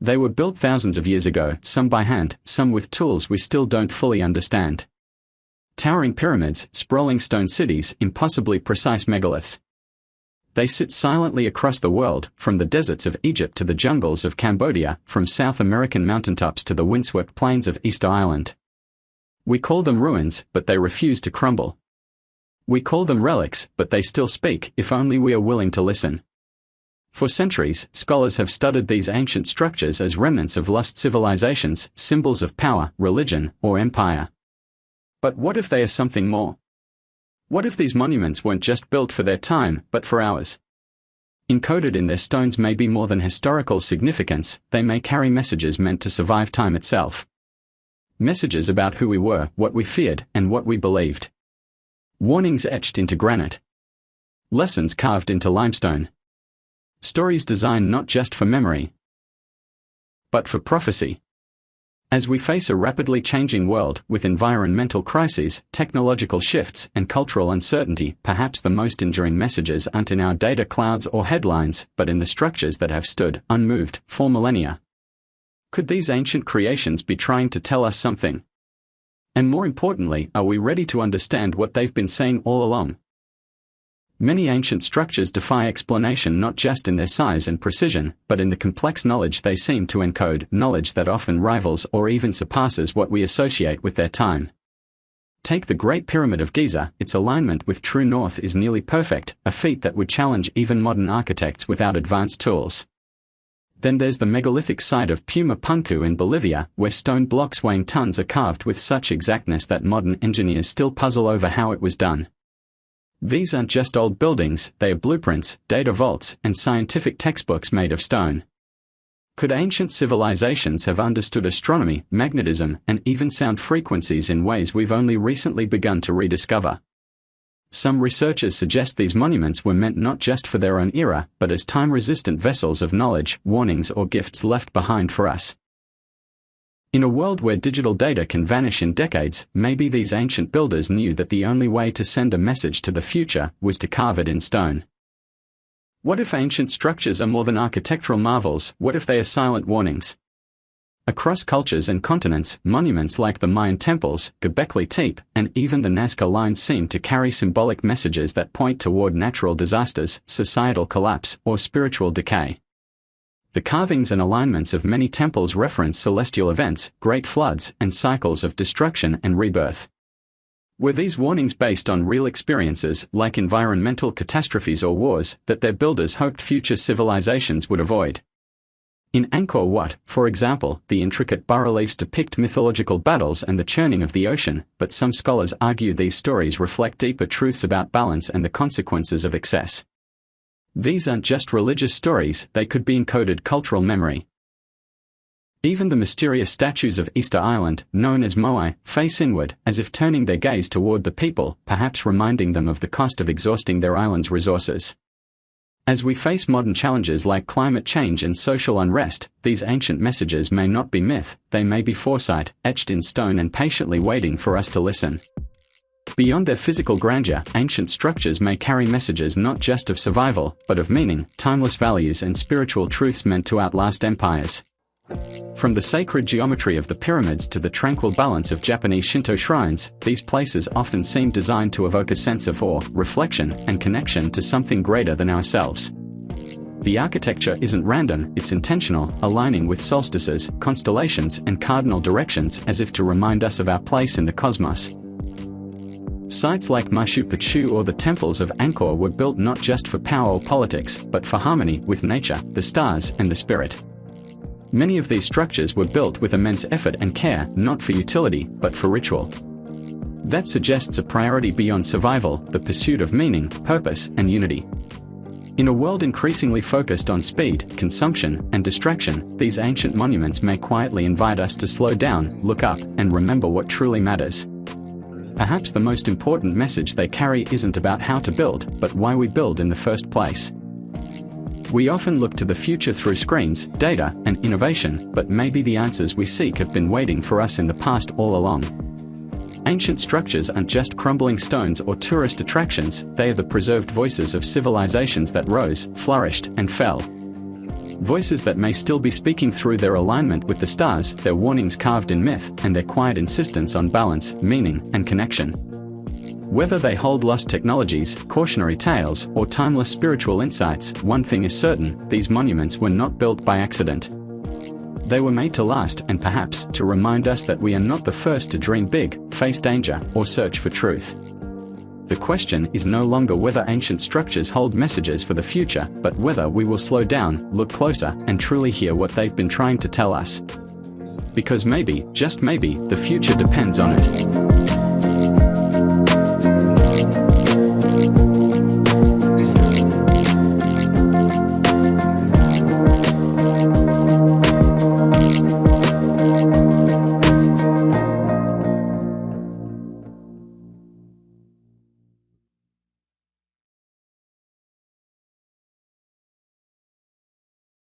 They were built thousands of years ago, some by hand, some with tools we still don't fully understand. Towering pyramids, sprawling stone cities, impossibly precise megaliths. They sit silently across the world, from the deserts of Egypt to the jungles of Cambodia, from South American mountaintops to the windswept plains of Easter Island. We call them ruins, but they refuse to crumble. We call them relics, but they still speak, if only we are willing to listen. For centuries, scholars have studied these ancient structures as remnants of lost civilizations, symbols of power, religion, or empire. But what if they are something more? What if these monuments weren't just built for their time, but for ours? Encoded in their stones may be more than historical significance, they may carry messages meant to survive time itself. Messages about who we were, what we feared, and what we believed. Warnings etched into granite. Lessons carved into limestone. Stories designed not just for memory, but for prophecy. As we face a rapidly changing world, with environmental crises, technological shifts, and cultural uncertainty, perhaps the most enduring messages aren't in our data clouds or headlines, but in the structures that have stood, unmoved, for millennia. Could these ancient creations be trying to tell us something? And more importantly, are we ready to understand what they've been saying all along? Many ancient structures defy explanation not just in their size and precision, but in the complex knowledge they seem to encode, knowledge that often rivals or even surpasses what we associate with their time. Take the Great Pyramid of Giza, its alignment with true north is nearly perfect, a feat that would challenge even modern architects without advanced tools. Then there's the megalithic site of Pumapunku in Bolivia, where stone blocks weighing tons are carved with such exactness that modern engineers still puzzle over how it was done. These aren't just old buildings, they are blueprints, data vaults, and scientific textbooks made of stone. Could ancient civilizations have understood astronomy, magnetism, and even sound frequencies in ways we've only recently begun to rediscover? Some researchers suggest these monuments were meant not just for their own era, but as time-resistant vessels of knowledge, warnings, or gifts left behind for us. In a world where digital data can vanish in decades, maybe these ancient builders knew that the only way to send a message to the future was to carve it in stone. What if ancient structures are more than architectural marvels? What if they are silent warnings? Across cultures and continents, monuments like the Mayan temples, Göbekli Tepe, and even the Nazca lines seem to carry symbolic messages that point toward natural disasters, societal collapse, or spiritual decay. The carvings and alignments of many temples reference celestial events, great floods, and cycles of destruction and rebirth. Were these warnings based on real experiences, like environmental catastrophes or wars, that their builders hoped future civilizations would avoid? In Angkor Wat, for example, the intricate bas-reliefs depict mythological battles and the churning of the ocean, but some scholars argue these stories reflect deeper truths about balance and the consequences of excess. These aren't just religious stories, they could be encoded cultural memory. Even the mysterious statues of Easter Island, known as moai, face inward, as if turning their gaze toward the people, perhaps reminding them of the cost of exhausting their island's resources. As we face modern challenges like climate change and social unrest, these ancient messages may not be myth, they may be foresight, etched in stone and patiently waiting for us to listen. Beyond their physical grandeur, ancient structures may carry messages not just of survival, but of meaning, timeless values and spiritual truths meant to outlast empires. From the sacred geometry of the pyramids to the tranquil balance of Japanese Shinto shrines, these places often seem designed to evoke a sense of awe, reflection, and connection to something greater than ourselves. The architecture isn't random, it's intentional, aligning with solstices, constellations, and cardinal directions as if to remind us of our place in the cosmos. Sites like Machu Picchu or the temples of Angkor were built not just for power or politics, but for harmony with nature, the stars, and the spirit. Many of these structures were built with immense effort and care, not for utility, but for ritual. That suggests a priority beyond survival, the pursuit of meaning, purpose, and unity. In a world increasingly focused on speed, consumption, and distraction, these ancient monuments may quietly invite us to slow down, look up, and remember what truly matters. Perhaps the most important message they carry isn't about how to build, but why we build in the first place. We often look to the future through screens, data, and innovation, but maybe the answers we seek have been waiting for us in the past all along. Ancient structures aren't just crumbling stones or tourist attractions, they are the preserved voices of civilizations that rose, flourished, and fell. voices that may still be speaking through their alignment with the stars, their warnings carved in myth, and their quiet insistence on balance, meaning, and connection. Whether they hold lost technologies, cautionary tales, or timeless spiritual insights, one thing is certain: these monuments were not built by accident. They were made to last, and perhaps to remind us that we are not the first to dream big, face danger, or search for truth. The question is no longer whether ancient structures hold messages for the future, but whether we will slow down, look closer, and truly hear what they've been trying to tell us. Because maybe, just maybe, the future depends on it.